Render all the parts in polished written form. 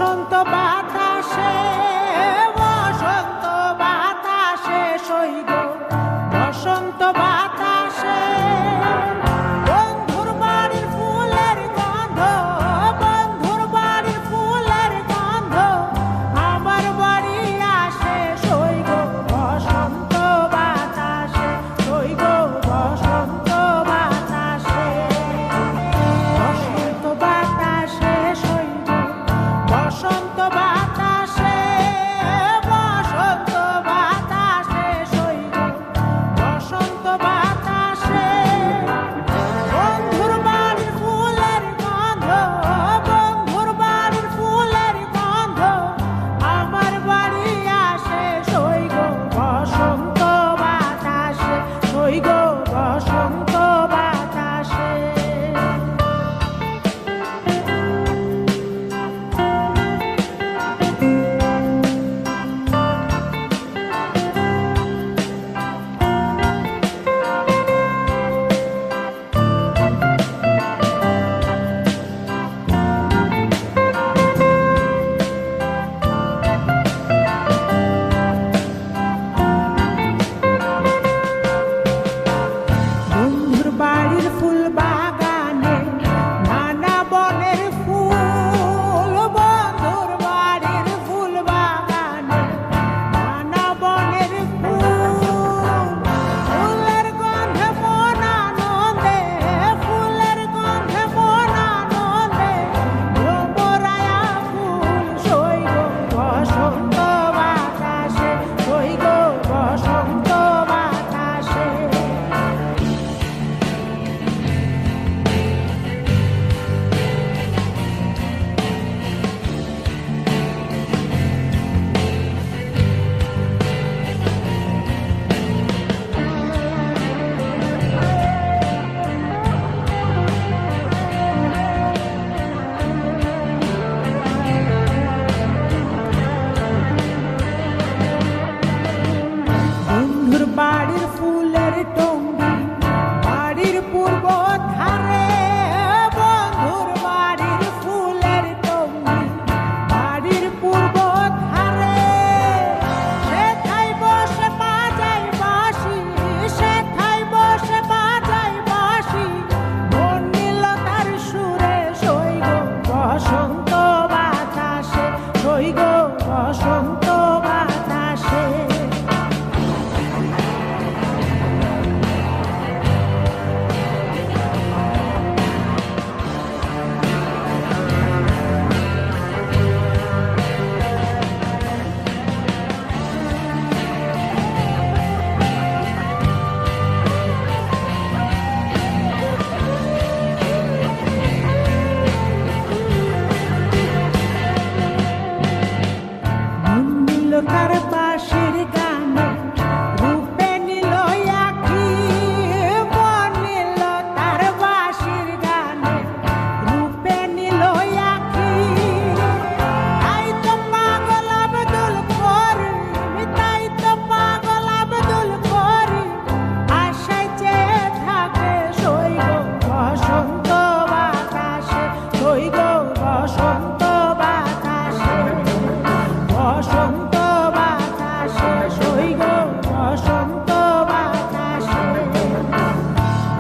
বসন্ত বাতাসে সইগ বসন্ত বাতাসে বন্ধুর বাড়ির ফুলের গন্ধ, বন্ধুর বাড়ির ফুলের গন্ধ আমার বাড়ি আসে সইগ বসন্ত বাতাসে, সইগ বসন্ত বাতাসে, বসন্ত বাতাসে সইগ বসন্ত বাতাসে, বসন্ত বাতাসে সইগ বসন্ত বাতাসে বন্ধুর বাড়ির ফুলের গন্ধ, বন্ধুর বাড়ির ফুলের গন্ধ আমার বাড়ি আসে সইগ বসন্ত বাতাসে, সইগ বসন্ত বাতাসে। বন্ধুর বাড়ির ফুল বাগানে নানা বনের ফুল, বন্ধুর বাড়ির ফুল বাগানে নানা বনের ফুল, ফুলের গন্ধে মন আনন্দে, ফুলের গন্ধে মন আনন্দে ভ্রমরায়া ফুল সইগ বসন্ত বাতাসে, সইগ বসন্ত বাতাসে। বন্ধুর বাড়ির ফুলের টঙ্গি বাড়ির পূর্ব ধারে, বন্ধুর বাড়ির ফুলের টঙ্গি বাড়ির পূর্ব ধারে, সেথায় বসে বাজাই বাঁশি, সেথায় বসে বাজাই বাঁশি বর্ণিলতার সুরে সইগ বসন্ত বাতাসে, সইগ বসন্ত বাতাসে। তার বাঁশির গানে রূপে নিল আঁখি, মন নিল তার বাঁশির গানে রূপে নিল আঁখি, তাই তো পাগল আব্দুল করিম, তাই তো পাগল আব্দুল করিম আশায় চেয়ে থাকে সইগ বসন্ত বাতাসে, সইগ বসন্ত বাতাসে, বসন্ত বাতাসে সইগ বসন্ত বাতাসে,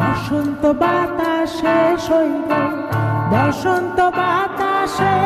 বসন্ত বাতাসে সইগ বসন্ত বাতাসে।